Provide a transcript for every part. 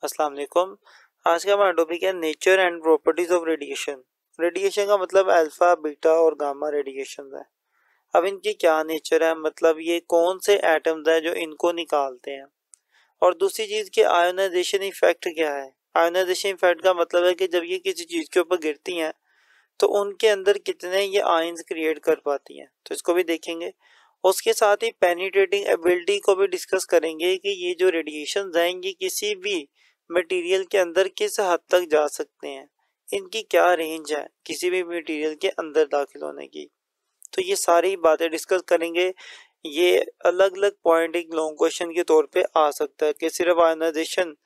अस्सलाम वालेकुम। आज का हमारा टॉपिक है nature and properties of radiation. Radiation का मतलब अल्फा बीटा और गामा रेडिएशन है। अब इनकी क्या नेचर है, मतलब ये कौन से एटम्स है जो इनको निकालते हैं, और दूसरी चीज के आयोनाइजेशन इफेक्ट क्या है। आयोनाइजेशन इफेक्ट का मतलब है कि जब ये किसी चीज के ऊपर गिरती हैं तो उनके अंदर कितने ये आयंस क्रिएट कर पाती हैं, तो इसको भी देखेंगे। उसके साथ ही पेनिट्रेटिंग एबिलिटी को भी डिस्कस करेंगे कि ये जो रेडिएशन हैं ये किसी भी मटेरियल के अंदर किस हद तक जा सकते हैं, इनकी क्या रेंज है किसी भी मटेरियल के अंदर दाखिल होने की। तो ये सारी बातें डिस्कस करेंगे। ये अलग अलग पॉइंट एक लॉन्ग क्वेश्चन के तौर पे आ सकता है कि सिर्फ आयोनाइजेशन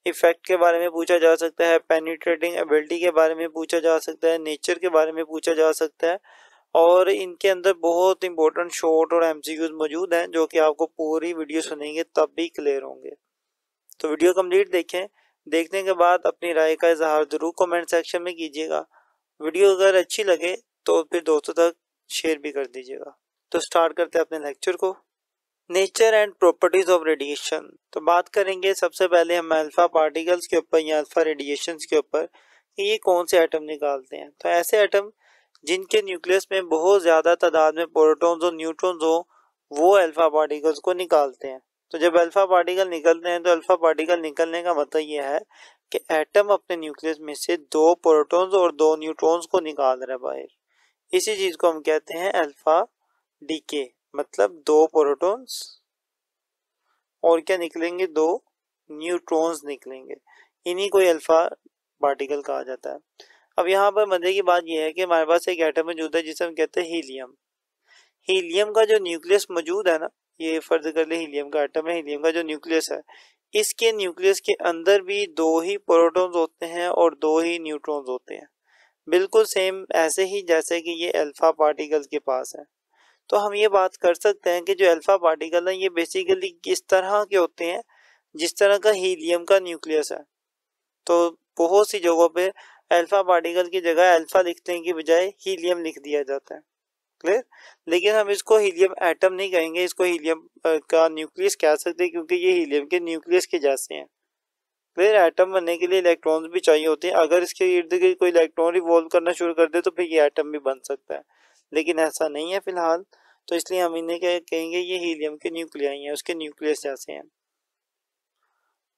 इफेक्ट के बारे में पूछा जा सकता है, पेनिट्रेटिंग एबिलिटी के बारे में पूछा जा सकता है, नेचर के बारे में पूछा जा सकता है, और इनके अंदर बहुत इंपॉर्टेंट शॉर्ट और एमसीक्यूज मौजूद हैं जो कि आपको पूरी वीडियो सुनेंगे तब भी क्लियर होंगे। तो वीडियो कंप्लीट देखें। देखने के बाद अपनी राय का इजहार जरूर कमेंट सेक्शन में कीजिएगा। वीडियो अगर अच्छी लगे तो फिर दोस्तों तक शेयर भी कर दीजिएगा। तो स्टार्ट करते हैं अपने लेक्चर को। Nature and properties of radiation. तो बात करेंगे सबसे पहले हम अल्फा पार्टिकल्स के ऊपर या अल्फा रेडिएशंस के ऊपर कि ये कौन से एटम निकालते हैं। तो ऐसे एटम जिनके न्यूक्लियस में बहुत ज़्यादा तादाद में प्रोटॉन्स और न्यूट्रॉन्स हो, वो अल्फा पार्टिकल्स को निकालते हैं। तो जब अल्फा पार्टिकल निकलते हैं तो अल्फा पार्टिकल निकलने का मतलब ये है कि एटम अपने न्यूक्लियस में से 2 प्रोटॉन्स और 2 न्यूट्रॉन्स को निकाल रहा है बाहर। इसी चीज को हम कहते हैं अल्फा डीके, मतलब 2 प्रोटॉन्स और क्या निकलेंगे, 2 न्यूट्रॉन्स निकलेंगे। इन्हीं को अल्फा पार्टिकल कहा जाता है। अब यहाँ पर मजे की बात यह है कि हमारे पास एक एटम मौजूद है जिसे हम कहते हैं हीलियम। हीलियम का जो न्यूक्लियस मौजूद है ना, ये फर्ज कर ले हीलियम का एटम है। हीलियम का जो न्यूक्लियस है, इसके न्यूक्लियस के अंदर भी 2 ही प्रोटॉन्स होते हैं और 2 ही न्यूट्रॉन्स होते हैं, बिल्कुल सेम ऐसे ही जैसे कि ये अल्फा पार्टिकल के पास है। तो हम ये बात कर सकते हैं कि जो अल्फा पार्टिकल है ये बेसिकली किस तरह के होते हैं, जिस तरह का हीलियम का न्यूक्लियस है। तो बहुत सी जगहों पे अल्फा पार्टिकल की जगह अल्फा लिखने की बजाय हीलियम लिख दिया जाता है। क्लियर। लेकिन हम इसको हीलियम एटम नहीं कहेंगे, इसको हीलियम का न्यूक्लियस कह सकते हैं क्योंकि ये हीलियम के न्यूक्लियस के जैसे हैं। फिर एटम बनने के लिए इलेक्ट्रॉन्स भी चाहिए होते हैं। अगर इसके इर्द गिर्द कोई इलेक्ट्रॉन रिवॉल्व करना शुरू कर दे तो फिर ये एटम भी बन सकता है, लेकिन ऐसा नहीं है फिलहाल। तो इसलिए हम इन्हें क्या कहेंगे, ये हीलियम के न्यूक्लियाई हैं, उसके न्यूक्लियस जैसे हैं।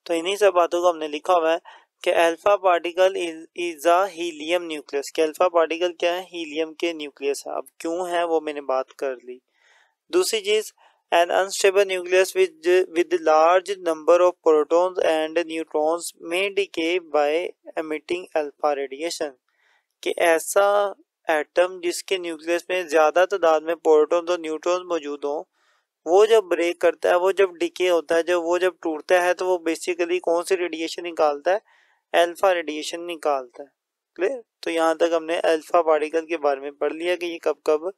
तो इन्हीं सब बातों को हमने लिखा हुआ है कि alpha particle is a helium nucleus. कि अल्फा पार्टिकल क्या है, हीलियम के न्यूक्लियस है। अब क्यों है वो मैंने बात कर ली। दूसरी चीज, an unstable nucleus with large number of protons and neutrons may decay by emitting alpha radiation। कि ऐसा एटम जिसके न्यूक्लियस में ज्यादा तादाद में प्रोटॉन्स और न्यूट्रॉन्स मौजूद हों, वो जब ब्रेक करता है, वो जब डिके होता है, जब टूटता है, तो वो बेसिकली कौन सी रेडिएशन निकालता है, अल्फा रेडिएशन निकालता है। क्लियर। तो यहाँ तक हमने अल्फा पार्टिकल के बारे में पढ़ लिया कि ये कब कब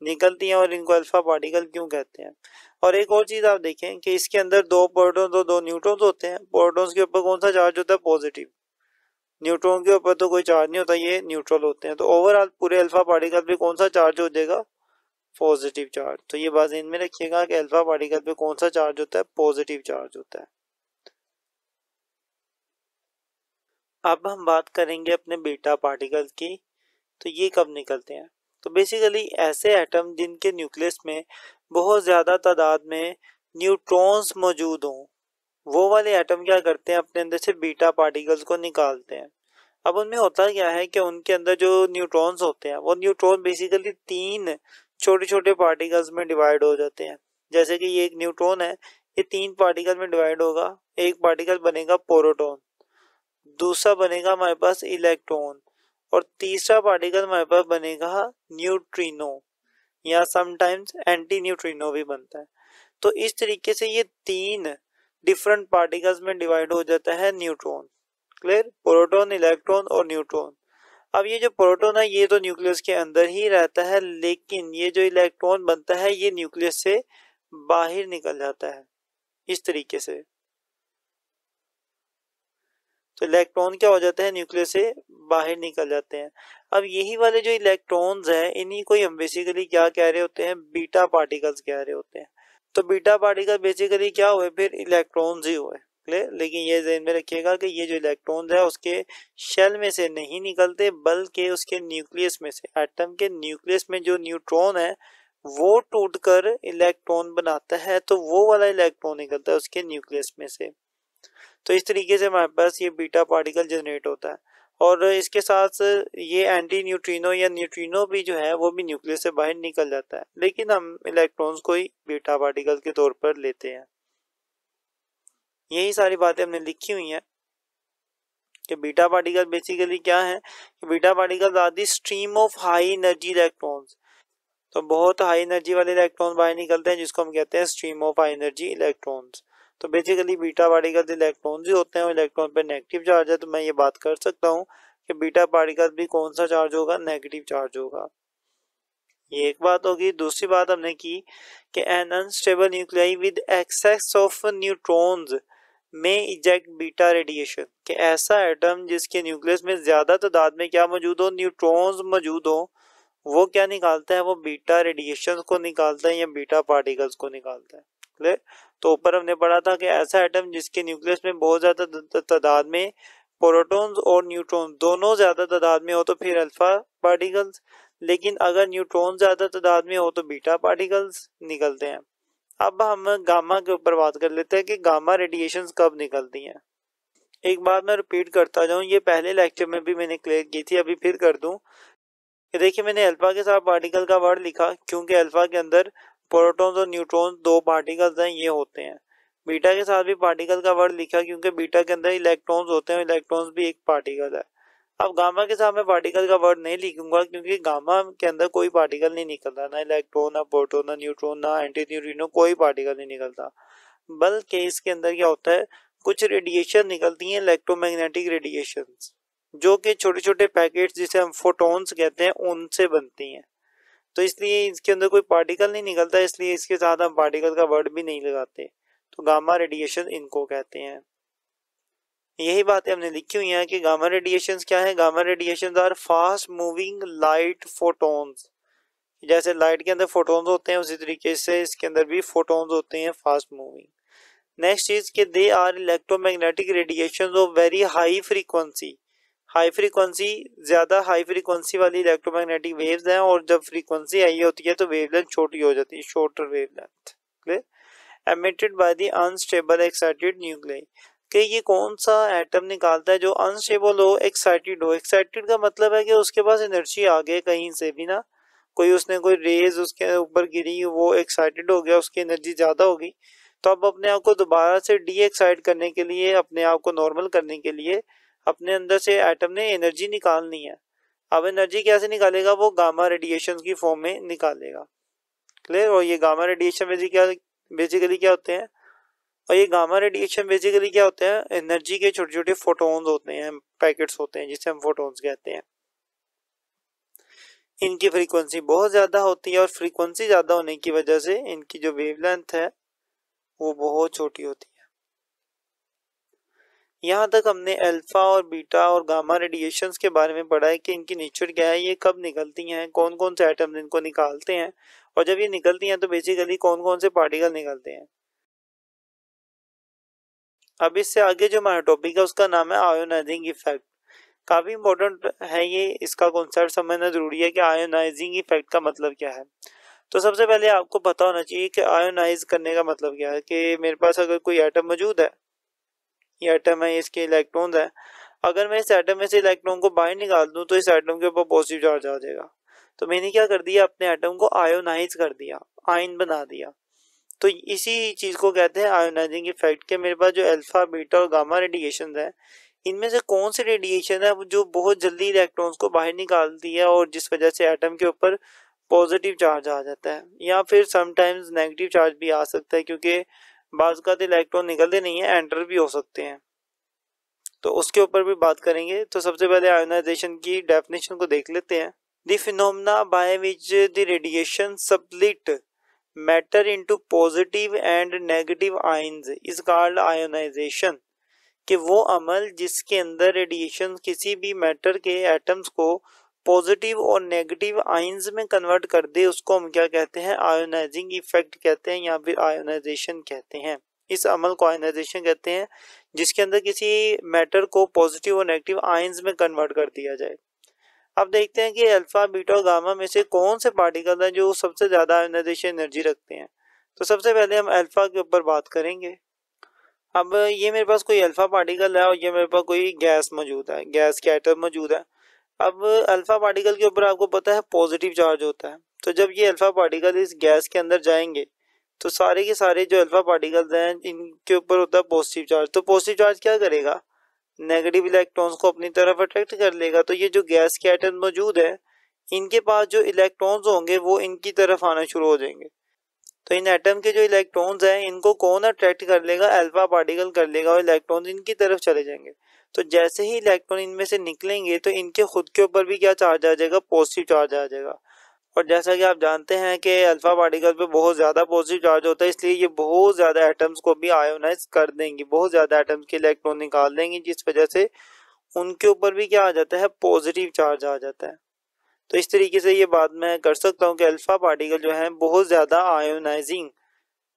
निकलती हैं और इनको अल्फा पार्टिकल क्यों कहते हैं। और एक और चीज आप देखें कि इसके अंदर 2 प्रोटॉन्स और 2 न्यूट्रॉन्स होते हैं। प्रोटॉन्स के ऊपर कौन सा चार्ज होता है, पॉजिटिव। न्यूट्रॉन के ऊपर तो कोई चार्ज नहीं होता, ये न्यूट्रल होते हैं। तो ओवरऑल पूरे अल्फा पार्टिकल पे कौन सा चार्ज हो जाएगा, पॉजिटिव चार्ज। तो ये बात इनमें रखिएगा कि अल्फा पार्टिकल पे कौन सा चार्ज होता है, पॉजिटिव चार्ज होता है। अब हम बात करेंगे अपने बीटा पार्टिकल की। तो ये कब निकलते हैं, तो बेसिकली ऐसे एटम जिनके न्यूक्लियस में बहुत ज़्यादा तादाद में न्यूट्रॉन्स मौजूद हों, वो वाले एटम क्या करते हैं, अपने अंदर से बीटा पार्टिकल्स को निकालते हैं। अब उनमें होता क्या है कि उनके अंदर जो न्यूट्रॉन्स होते हैं, वो न्यूट्रॉन बेसिकली 3 छोटे छोटे पार्टिकल्स में डिवाइड हो जाते हैं। जैसे कि ये एक न्यूट्रॉन है, ये 3 पार्टिकल में डिवाइड होगा। एक पार्टिकल बनेगा प्रोटॉन, दूसरा बनेगा हमारे पास इलेक्ट्रॉन, और तीसरा पार्टिकल हमारे पास बनेगा न्यूट्रिनो, या समटाइम्स एंटी न्यूट्रिनो भी बनता है। तो इस तरीके से ये 3 डिफरेंट पार्टिकल्स में डिवाइड हो जाता है न्यूट्रॉन। क्लियर। प्रोटॉन, इलेक्ट्रॉन और न्यूट्रॉन। अब ये जो प्रोटॉन है ये तो न्यूक्लियस के अंदर ही रहता है, लेकिन ये जो इलेक्ट्रॉन बनता है ये न्यूक्लियस से बाहर निकल जाता है इस तरीके से। तो इलेक्ट्रॉन क्या हो जाते हैं, न्यूक्लियस से बाहर निकल जाते हैं। अब यही वाले जो इलेक्ट्रॉन्स हैं, इन्हीं को हम बेसिकली क्या कह रहे होते हैं, बीटा पार्टिकल्स कह रहे होते हैं। तो बीटा पार्टिकल बेसिकली क्या हुए, फिर इलेक्ट्रॉन्स ही हुए। लेकिन ये ध्यान में रखिएगा कि ये जो इलेक्ट्रॉन है उसके शेल में से नहीं निकलते, बल्कि उसके न्यूक्लियस में से। एटम के न्यूक्लियस में जो न्यूट्रॉन है वो टूटकर इलेक्ट्रॉन बनाता है, तो वो वाला इलेक्ट्रॉन निकलता है उसके न्यूक्लियस में से। तो इस तरीके से हमारे पास ये बीटा पार्टिकल जनरेट होता है। और इसके साथ ये एंटी न्यूट्रिनो या न्यूट्रिनो भी जो है वो भी न्यूक्लियस से बाहर निकल जाता है, लेकिन हम इलेक्ट्रॉन्स को ही बीटा पार्टिकल के तौर पर लेते हैं। यही सारी बातें हमने लिखी हुई हैं कि बीटा पार्टिकल बेसिकली क्या है। Beta particle are the stream of high energy electrons. तो बहुत हाई एनर्जी वाले इलेक्ट्रॉन बाहर निकलते हैं जिसको हम कहते हैं stream of high energy electrons. तो बेसिकली बीटा पार्टिकल इलेक्ट्रॉन्स ही होते हैं और इलेक्ट्रॉन पर नेगेटिव चार्ज है, तो मैं ये बात कर सकता हूँ कि बीटा पार्टिकल भी कौन सा चार्ज होगा, नेगेटिव चार्ज होगा। ये एक बात होगी। दूसरी बात हमने की कि an unstable nuclei with excess of neutrons में इजेक्ट बीटा रेडिएशन, कि ऐसा एटम जिसके न्यूक्लियस में ज्यादा तादाद में क्या मौजूद हो, न्यूट्रॉन्स मौजूद हो, वो क्या निकालता है, वो बीटा रेडिएशन को निकालता है या बीटा पार्टिकल्स को निकालता है। क्लियर। तो ऊपर हमने पढ़ा था कि ऐसा एटम जिसके न्यूक्लियस में बहुत ज्यादा तादाद में प्रोटॉन्स और न्यूट्रॉन दोनों ज्यादा तादाद में हो तो फिर अल्फा पार्टिकल्स, लेकिन अगर न्यूट्रॉन ज्यादा तादाद में हो तो बीटा पार्टिकल्स निकलते हैं। अब हम गामा के ऊपर बात कर लेते हैं कि गामा रेडिएशंस कब निकलती हैं। एक बात मैं रिपीट करता जाऊं, ये पहले लेक्चर में भी मैंने क्लियर की थी, अभी फिर कर दूं। देखिए मैंने अल्फा के साथ पार्टिकल का वर्ड लिखा क्योंकि अल्फा के अंदर प्रोटॉन्स और न्यूट्रॉन्स दो पार्टिकल्स हैं, ये होते हैं। बीटा के साथ भी पार्टिकल का वर्ड लिखा क्योंकि बीटा के अंदर इलेक्ट्रॉन्स होते हैं, इलेक्ट्रॉन्स भी एक पार्टिकल है। अब गामा के साथ मैं पार्टिकल का वर्ड नहीं लिखूंगा क्योंकि गामा के अंदर कोई पार्टिकल नहीं निकलता, ना इलेक्ट्रॉन, ना प्रोटॉन, ना न्यूट्रॉन, ना एंटी न्यूट्रिनो, कोई पार्टिकल नहीं निकलता। बल्कि इसके अंदर क्या होता है, कुछ रेडिएशन निकलती हैं, इलेक्ट्रोमैग्नेटिक रेडिएशंस, जो कि छोटे छोटे पैकेट्स जिसे हम फोटॉन्स कहते हैं उनसे बनती हैं। तो इसलिए इसके अंदर कोई पार्टिकल नहीं निकलता, इसलिए इसके साथ हम पार्टिकल का वर्ड भी नहीं लगाते। तो गामा रेडिएशन इनको कहते हैं। यही बातें हमने लिखी हुई हैं कि गामा रेडिएशंस क्या है। Gamma radiations are fast moving light photons. जैसे लाइट के अंदर फोटॉन्स होते हैं उसी तरीके से इसके अंदर भी फोटॉन्स होते हैं फास्ट मूविंग। नेक्स्ट इज कि they are electromagnetic radiations of very high frequency. High frequency, ज्यादा हाई फ्रीक्वेंसी वाली इलेक्ट्रोमैग्नेटिक वेव्स हैं, और जब फ्रीक्वेंसी हाई होती है तो वेवलेंथ छोटी हो जाती है, shorter wavelength. Clear. Emitted by the unstable excited nuclei, कि ये कौन सा एटम निकालता है जो अनस्टेबल हो, एक्साइटेड हो। एक्साइटेड का मतलब है कि उसके पास एनर्जी आ गई कहीं से भी ना, कोई उसने कोई रेज उसके ऊपर गिरी, वो एक्साइटेड हो गया, उसकी एनर्जी ज्यादा हो गई, तो अब अपने आप को दोबारा से डी एक्साइट करने के लिए, अपने आप को नॉर्मल करने के लिए अपने अंदर से एटम ने एनर्जी निकालनी है। अब एनर्जी कैसे निकालेगा, वो गामा रेडिएशन की फॉर्म में निकालेगा। क्लियर। और ये गामा रेडिएशन बेसिकली क्या होते हैं, और ये गामा रेडिएशन बेसिकली क्या होते हैं, एनर्जी के छोटे छोटे फोटॉन्स होते हैं, पैकेट्स होते हैं जिसे हम फोटॉन्स कहते हैं। इनकी फ्रीक्वेंसी बहुत ज्यादा होती है और फ्रीक्वेंसी ज्यादा होने की वजह से इनकी जो वेवलेंथ है वो बहुत छोटी होती है। यहाँ तक हमने अल्फा और बीटा और गामा रेडिएशंस के बारे में पढ़ा है कि इनकी नेचर क्या है, ये कब निकलती हैं, कौन कौन से एटम इनको निकालते हैं, और जब ये निकलती हैं तो बेसिकली कौन कौन से पार्टिकल निकलते हैं। अब इससे आगे जो हमारा टॉपिक है उसका नाम है आयोनाइजिंग इफेक्ट। काफी इंपॉर्टेंट है ये, इसका कॉन्सेप्ट समझना जरूरी है कि आयोनाइजिंग इफेक्ट का मतलब क्या है। तो सबसे पहले आपको पता होना चाहिए कि आयोनाइज करने का मतलब क्या है, कि मेरे पास अगर कोई एटम मौजूद है, ये एटम है, इसके इलेक्ट्रॉन्स है, अगर मैं इस एटम में से इलेक्ट्रॉन को बाहर निकाल दूं तो इस एटम के ऊपर पॉजिटिव चार्ज आ जाएगा। तो मैंने क्या कर दिया, अपने एटम को आयोनाइज कर दिया, आयन बना दिया। तो इसी चीज को कहते हैं आयोनाइजिंग इफेक्ट। के मेरे पास जो अल्फा बीटा और गामा रेडिएशन है, इनमें से कौन सी रेडिएशन है जो बहुत जल्दी इलेक्ट्रॉन्स को बाहर निकालती है और जिस वजह से एटम के ऊपर पॉजिटिव चार्ज आ जाता है, या फिर समटाइम्स नेगेटिव चार्ज भी आ सकता है, क्योंकि बाज़ का इलेक्ट्रॉन निकलते नहीं है, एंटर भी हो सकते हैं। तो उसके ऊपर भी बात करेंगे। तो सबसे पहले आयोनाइजेशन की डेफिनेशन को देख लेते हैं। The phenomena by which the radiation split matter into positive and negative ions is called ionisation, कि वो अमल जिसके अंदर रेडिएशन किसी भी मैटर के एटम्स को पॉजिटिव और नेगेटिव आयंस में कन्वर्ट कर दे, उसको हम क्या कहते हैं, आयोनाइजिंग इफेक्ट कहते हैं या फिर आयोनाइजेशन कहते हैं। इस अमल को आयनाइजेशन कहते हैं, जिसके अंदर किसी मैटर को पॉजिटिव और नेगेटिव आयंस में कन्वर्ट कर दिया जाए। अब देखते हैं कि अल्फा, बीटा और गामा में से कौन से पार्टिकल हैं जो सबसे ज्यादा आयनाइजेशन एनर्जी रखते हैं। तो सबसे पहले हम अल्फा के ऊपर बात करेंगे। अब ये मेरे पास कोई अल्फा पार्टिकल है और ये मेरे पास कोई गैस मौजूद है, गैस के एटम मौजूद है। अब अल्फा पार्टिकल के ऊपर आपको पता है पॉजिटिव चार्ज होता है, तो जब ये अल्फा पार्टिकल इस गैस के अंदर जाएंगे तो सारे के सारे जो अल्फा पार्टिकल्स हैं इनके ऊपर होता है पॉजिटिव चार्ज। तो पॉजिटिव चार्ज क्या करेगा, नेगेटिव इलेक्ट्रॉन्स को अपनी तरफ अट्रैक्ट कर लेगा। तो ये जो गैस के एटम मौजूद है इनके पास जो इलेक्ट्रॉन्स होंगे वो इनकी तरफ आना शुरू हो जाएंगे। तो इन एटम के जो इलेक्ट्रॉन्स हैं इनको कौन अट्रैक्ट कर लेगा, अल्फा पार्टिकल कर लेगा और इलेक्ट्रॉन्स इनकी तरफ चले जाएंगे। तो जैसे ही इलेक्ट्रॉन इनमें से निकलेंगे तो इनके खुद के ऊपर भी क्या चार्ज आ जाएगा, पॉजिटिव चार्ज आ जाएगा। और जैसा कि आप जानते हैं कि अल्फा पार्टिकल पे बहुत ज़्यादा पॉजिटिव चार्ज होता है, इसलिए ये बहुत ज़्यादा एटम्स को भी आयोनाइज कर देंगी, बहुत ज़्यादा एटम्स के इलेक्ट्रॉन निकाल देंगी, जिस वजह से उनके ऊपर भी क्या आ जाता है, पॉजिटिव चार्ज आ जाता है। तो इस तरीके से ये बात मैं कर सकता हूँ कि अल्फा पार्टिकल जो है बहुत ज़्यादा आयोनाइजिंग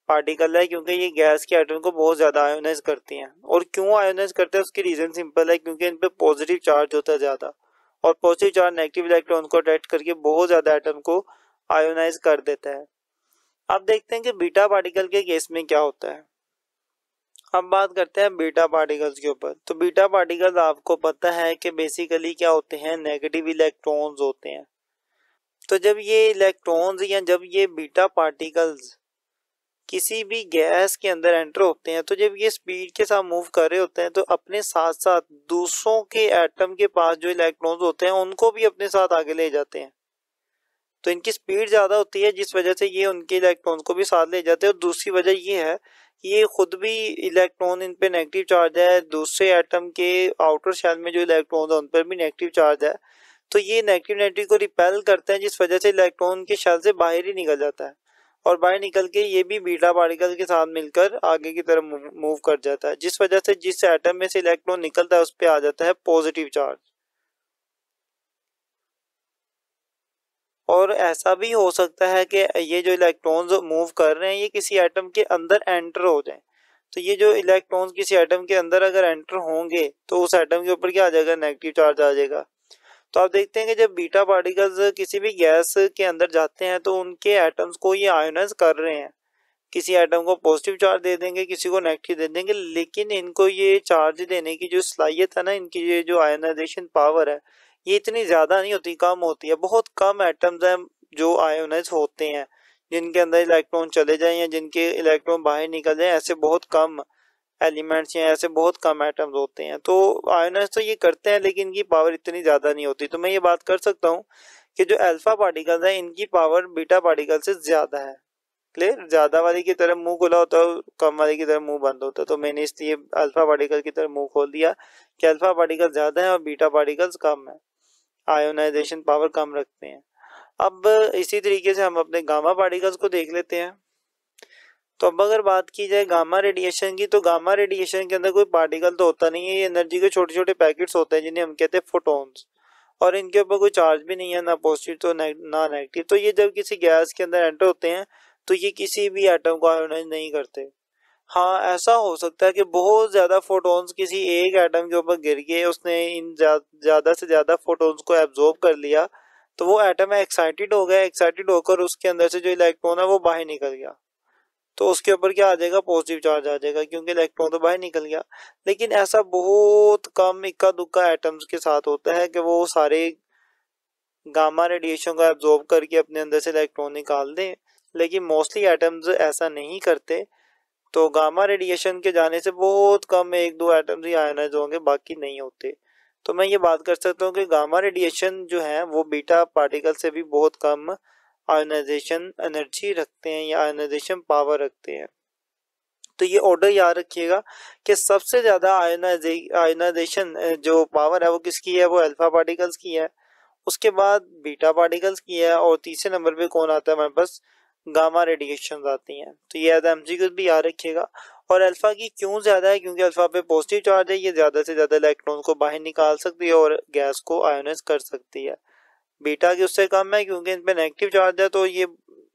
पार्टिकल है, क्योंकि ये गैस के एटम को बहुत ज़्यादा आयोनाइज करती हैं। और क्यों आयोनाइज करते हैं उसकी रीज़न सिंपल है, क्योंकि इन पे पॉजिटिव चार्ज होता है ज़्यादा, और पॉजिटिव चार्ज नेगेटिव इलेक्ट्रॉन को अट्रैक्ट करके बहुत ज़्यादा एटम को आयोनाइज कर देता है। अब देखते हैं कि बीटा पार्टिकल के केस में क्या होता है। अब बात करते हैं बीटा पार्टिकल्स के ऊपर। तो बीटा पार्टिकल्स आपको पता है कि बेसिकली क्या होते हैं, नेगेटिव इलेक्ट्रॉन्स होते हैं। तो जब ये इलेक्ट्रॉन्स या जब ये बीटा पार्टिकल्स किसी भी गैस के अंदर एंटर होते हैं, तो जब ये स्पीड के साथ मूव कर रहे होते हैं तो अपने साथ साथ दूसरों के एटम के पास जो इलेक्ट्रॉन्स होते हैं उनको भी अपने साथ आगे ले जाते हैं। तो इनकी स्पीड ज़्यादा होती है जिस वजह से ये उनके इलेक्ट्रॉन्स को भी साथ ले जाते हैं। और दूसरी वजह ये है कि ये खुद भी इलेक्ट्रॉन इन पे नेगेटिव चार्ज है, दूसरे एटम के आउटर शेल में जो इलेक्ट्रॉन है उन पर भी नेगेटिव चार्ज है। तो ये नेगेटिव नेगेटिव को रिपेल करते हैं, जिस वजह से इलेक्ट्रॉन के शेल से बाहर ही निकल जाता है और बाहर निकल के ये भी बीटा पार्टिकल के साथ मिलकर आगे की तरफ मूव कर जाता है, जिस वजह से जिस एटम में से इलेक्ट्रॉन निकलता है उस पर आ जाता है पॉजिटिव चार्ज। और ऐसा भी हो सकता है कि ये जो इलेक्ट्रॉन्स मूव कर रहे हैं ये किसी एटम के अंदर एंटर हो जाएं। तो ये जो इलेक्ट्रॉन्स किसी एटम के अंदर अगर एंटर होंगे तो उस एटम के ऊपर क्या आ जाएगा, नेगेटिव चार्ज आ जाएगा। तो आप देखते हैं कि जब बीटा पार्टिकल्स किसी भी गैस के अंदर जाते हैं तो उनके एटम्स को ये आयोनाइज कर रहे हैं, किसी एटम को पॉजिटिव चार्ज दे देंगे, किसी को नेगेटिव दे देंगे, लेकिन इनको ये चार्ज देने की जो सलाहियत है ना, इनकी ये जो आयोनाइजेशन पावर है ये इतनी ज़्यादा नहीं होती, कम होती है। बहुत कम एटम्स हैं जो आयोनाइज होते हैं, जिनके अंदर इलेक्ट्रॉन चले जाएं या जिनके इलेक्ट्रॉन बाहर निकल जाएं, ऐसे बहुत कम एलिमेंट्स या ऐसे बहुत कम एटम्स होते हैं। तो आयोनाइज तो ये करते हैं लेकिन इनकी पावर इतनी ज़्यादा नहीं होती। तो मैं ये बात कर सकता हूँ कि जो अल्फा पार्टिकल्स हैं इनकी पावर बीटा पार्टिकल से ज़्यादा है। क्लियर, ज़्यादा वाले की तरफ मुंह खुला होता है, कम वाले की तरफ मुंह बंद होता है। तो मैंने इसलिए अल्फा पार्टिकल की तरफ मुंह खोल दिया कि अल्फा पार्टिकल ज़्यादा है और बीटा पार्टिकल्स कम है, आयोनाइजेशन पावर कम रखते हैं। अब इसी तरीके से हम अपने गामा पार्टिकल्स को देख लेते हैं। तो अब अगर बात की जाए गामा रेडिएशन की, तो गामा रेडिएशन के अंदर कोई पार्टिकल तो होता नहीं है, ये एनर्जी के छोटे छोटे पैकेट्स होते हैं जिन्हें हम कहते हैं फोटॉन्स, और इनके ऊपर कोई चार्ज भी नहीं है, ना पॉजिटिव तो ना नेगेटिव। तो ये जब किसी गैस के अंदर एंटर होते हैं तो ये किसी भी एटम को आयोनाइज नहीं करते। हाँ, ऐसा हो सकता है कि बहुत ज़्यादा फोटॉन्स किसी एक एटम के ऊपर गिर गए, उसने इन ज़्यादा से ज़्यादा फोटॉन्स को एब्जॉर्ब कर लिया, तो वो एटम एक्साइटेड हो गया, एक्साइटेड होकर उसके अंदर से जो इलेक्ट्रॉन है वो बाहर निकल गया, तो उसके ऊपर क्या आ जाएगा, पॉजिटिव चार्ज आ जाएगा, क्योंकि इलेक्ट्रॉन तो बाहर निकल गया। लेकिन ऐसा बहुत कम इक्का दुक्का एटम्स के साथ होता है कि वो सारे गामा रेडिएशन को एब्जॉर्ब करके अपने अंदर से इलेक्ट्रॉन निकाल दें, लेकिन मोस्टली एटम्स ऐसा नहीं करते। तो गामा रेडिएशन के जाने से बहुत कम एक दो एटम्स ही आयोनाइज होंगे, बाकी नहीं होते। तो मैं ये बात कर सकता हूँ कि गामा रेडिएशन जो है वो बीटा पार्टिकल से भी बहुत कम आयोनाइजेशन एनर्जी रखते हैं या आयोनाइजेशन पावर रखते हैं। तो ये ऑर्डर याद रखिएगा कि सबसे ज़्यादा आयोनाइजेशन जो पावर है वो किसकी है, वो अल्फा पार्टिकल्स की है, उसके बाद बीटा पार्टिकल्स की है, और तीसरे नंबर पे कौन आता है हमारे पास, गामा रेडिएशन आती हैं। तो ये एमसीक्यू भी याद रखिएगा। और अल्फा की क्यों ज़्यादा है, क्योंकि अल्फा पे पॉजिटिव चार्ज है, ये ज़्यादा से ज़्यादा इलेक्ट्रॉन को बाहर निकाल सकती है और गैस को आयोनाइज कर सकती है। बीटा की उससे कम है क्योंकि इन पे नेगेटिव चार्ज है, तो ये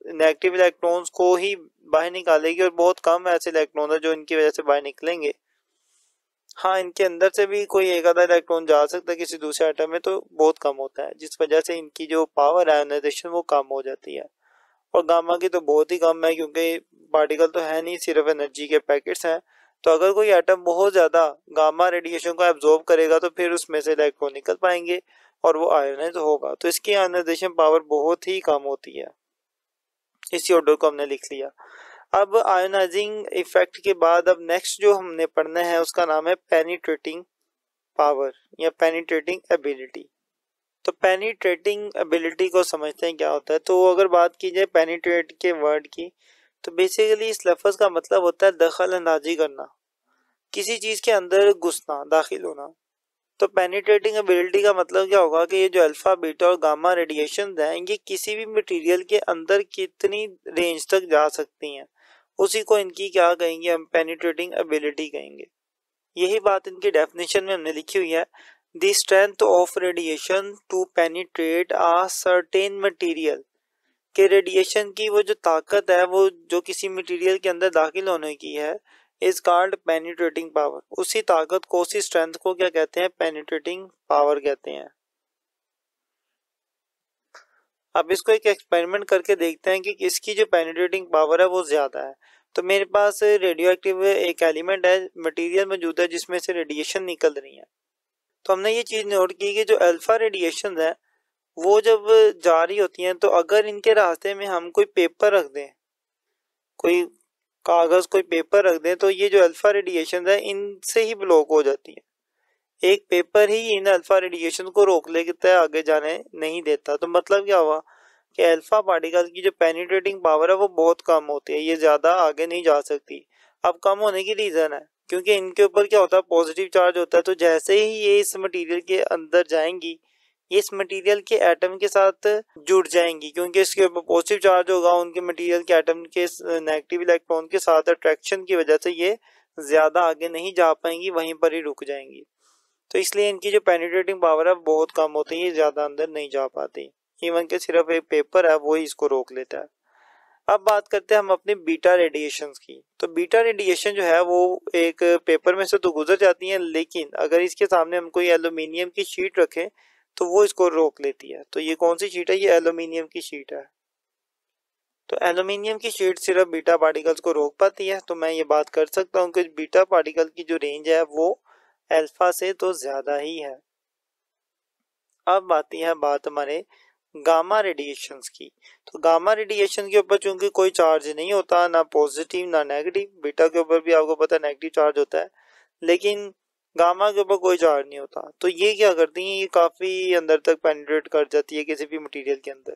नेगेटिव इलेक्ट्रॉन्स को ही बाहर निकालेगी और बहुत कम ऐसे इलेक्ट्रॉन है जो इनकी वजह से बाहर निकलेंगे। हाँ, इनके अंदर से भी कोई एक आधा इलेक्ट्रॉन जा सकता है किसी दूसरे एटम में, तो बहुत कम होता है, जिस वजह से इनकी जो पावर आयोनाइजेशन वो कम हो जाती है। और गामा की तो बहुत ही कम है, क्योंकि पार्टिकल तो है नहीं, सिर्फ एनर्जी के पैकेट्स हैं। तो अगर कोई एटम बहुत ज्यादा गामा रेडिएशन को एब्जॉर्ब करेगा तो फिर उसमें से इलेक्ट्रॉन निकल पाएंगे और वो आयोनाइज होगा। तो इसकी आयोनाइजेशन पावर बहुत ही कम होती है। इसी ऑर्डर को हमने लिख लिया। अब आयोनाइजिंग इफेक्ट के बाद अब नेक्स्ट जो हमने पढ़ना है उसका नाम है पेनिट्रेटिंग पावर या पेनिट्रेटिंग एबिलिटी। तो पेनिट्रेटिंग एबिलिटी को समझते हैं क्या होता है। तो अगर बात की जाए पेनिट्रेट के वर्ड की, तो बेसिकली इस लफ्ज का मतलब होता है दखल अंदाजी करना, किसी चीज के अंदर घुसना, दाखिल होना। तो पेनिट्रेटिंग एबिलिटी का मतलब क्या होगा कि ये जो अल्फा बीटा और गामा रेडिएशन हैं ये किसी भी मटेरियल के अंदर कितनी रेंज तक जा सकती हैं, उसी को इनकी क्या कहेंगे, हम पेनिट्रेटिंग एबिलिटी कहेंगे। यही बात इनकी डेफिनेशन में हमने लिखी हुई है। The strength of radiation to penetrate a certain material, के रेडिएशन की वो जो ताकत है वो जो किसी मटेरियल के अंदर दाखिल होने की है, इज कॉल्ड पेनिट्रेटिंग पावर। उसी ताकत को, उसी स्ट्रेंथ को क्या कहते हैं, पेनिट्रेटिंग पावर कहते हैं। अब इसको एक एक्सपेरिमेंट करके देखते हैं कि इसकी जो पेनिट्रेटिंग पावर है वो ज्यादा है। तो मेरे पास रेडियो एक्टिव एक एलिमेंट है, मटेरियल मौजूद है जिसमें से रेडिएशन निकल रही है। तो हमने ये चीज नोट की कि जो अल्फा रेडिएशन है वो जब जा रही होती हैं, तो अगर इनके रास्ते में हम कोई पेपर रख दें, कोई कागज, कोई पेपर रख दें, तो ये जो अल्फा रेडिएशन है इनसे ही ब्लॉक हो जाती है। एक पेपर ही इन अल्फा रेडिएशन को रोक लेता है, आगे जाने नहीं देता। तो मतलब क्या हुआ कि अल्फा पार्टिकल की जो पेनिट्रेटिंग पावर है वो बहुत कम होती है, ये ज्यादा आगे नहीं जा सकती। अब कम होने की रीजन है क्योंकि इनके ऊपर क्या होता है, पॉजिटिव चार्ज होता है। तो जैसे ही ये इस मटेरियल के अंदर जाएंगी, ये इस मटेरियल के एटम के साथ जुड़ जाएंगी, क्योंकि इसके ऊपर पॉजिटिव चार्ज होगा, उनके मटेरियल के एटम के नेगेटिव इलेक्ट्रॉन के साथ अट्रैक्शन की वजह से ये ज्यादा आगे नहीं जा पाएंगी, वहीं पर ही रुक जाएंगी। तो इसलिए इनकी जो पेनिट्रेटिंग पावर है बहुत कम होती है, ज्यादा अंदर नहीं जा पाती। इवन के सिर्फ एक पेपर है वो ही इसको रोक लेता है। अब बात करते हैं हम अपने बीटा रेडिएशन की। तो बीटा रेडिएशन जो है वो एक पेपर में से तो गुजर जाती है, लेकिन अगर इसके सामने हम कोई एल्यूमिनियम की शीट रखें तो वो इसको रोक लेती है। तो ये कौन सी शीट है, ये एल्यूमिनियम की शीट है। तो एल्यूमिनियम की शीट सिर्फ बीटा पार्टिकल्स को रोक पाती है। तो मैं ये बात कर सकता हूँ कि बीटा पार्टिकल की जो रेंज है वो अल्फा से तो ज्यादा ही है। अब आती है बात हमारे गामा रेडिएशंस की। तो गामा रेडिएशन के ऊपर चूंकि कोई चार्ज नहीं होता, ना पॉजिटिव ना नेगेटिव, बीटा के ऊपर भी आपको पता है नेगेटिव चार्ज होता है, लेकिन गामा के ऊपर कोई चार्ज नहीं होता। तो ये क्या करती हैं, ये काफी अंदर तक पेनिट्रेट कर जाती है किसी भी मटेरियल के अंदर।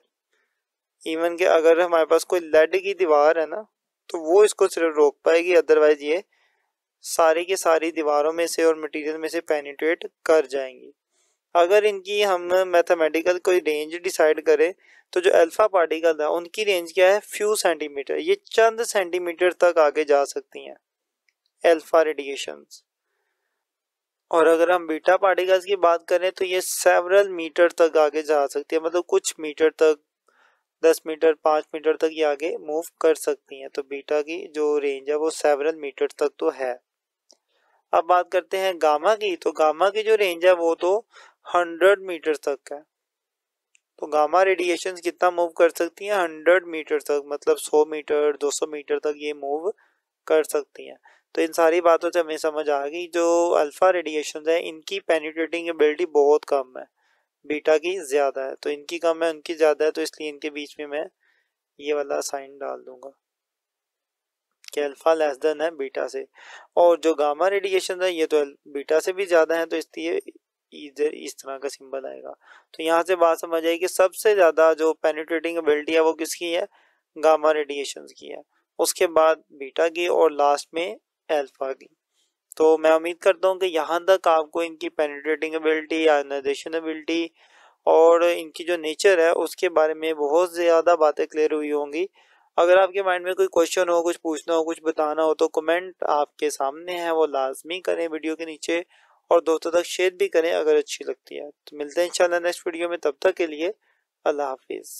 इवन के अगर हमारे पास कोई लेड की दीवार है ना, तो वो इसको सिर्फ रोक पाएगी, अदरवाइज ये सारी की सारी दीवारों में से और मटेरियल में से पेनिट्रेट कर जाएंगी। अगर इनकी हम मैथमेटिकल कोई रेंज डिसाइड करें, तो जो अल्फा पार्टिकल है उनकी रेंज क्या है, फ्यू सेंटीमीटर, ये चंद सेंटीमीटर तक आगे जा सकती हैं अल्फा रेडिएशंस। और अगर हम बीटा पार्टिकल्स की बात करें तो ये सेवरल मीटर तक आगे जा सकती है, मतलब कुछ मीटर तक, 10 मीटर 5 मीटर तक ये आगे मूव कर सकती हैं। तो बीटा की जो रेंज है वो सेवरल मीटर तक तो है। अब बात करते हैं गामा की। तो गामा की जो रेंज है वो तो 100 मीटर तक है। तो गामा रेडिएशन कितना मूव कर सकती हैं, 100 मीटर तक, मतलब 100 मीटर 200 मीटर तक ये मूव कर सकती हैं। तो इन सारी बातों से हमें समझ आ गई जो अल्फा रेडिएशन है इनकी पेनिट्रेटिंग एबिलिटी बहुत कम है, बीटा की ज्यादा है। तो इनकी कम है, उनकी ज्यादा है, तो इसलिए इनके बीच में मैं ये वाला साइन डाल दूंगा कि अल्फा लेस देन है बीटा से। और जो गामा रेडिएशन है ये तो बीटा से भी ज्यादा है, तो इसलिए इधर इस तरह का सिंबल आएगा। तो यहाँ से बात समझ आई कि सबसे ज्यादा जो पेनिट्रेटिंग एबिलिटी है वो किसकी है, गामा रेडिएशन की है, उसके बाद बीटा की और लास्ट में अल्फा की। तो मैं उम्मीद करता हूँ कि यहाँ तक आपको इनकी पेनिट्रेटिंग एबिलिटी, आयोनाइजेशन एबिलिटी और इनकी जो नेचर है उसके बारे में बहुत ज़्यादा बातें क्लियर हुई होंगी। अगर आपके माइंड में कोई क्वेश्चन हो, कुछ पूछना हो, कुछ बताना हो, तो कमेंट आपके सामने है वो लाजमी करें वीडियो के नीचे, और दोस्तों तक शेयर भी करें अगर अच्छी लगती है। तो मिलते हैं इंशाल्लाह नेक्स्ट वीडियो में, तब तक के लिए अल्लाह हाफिज़।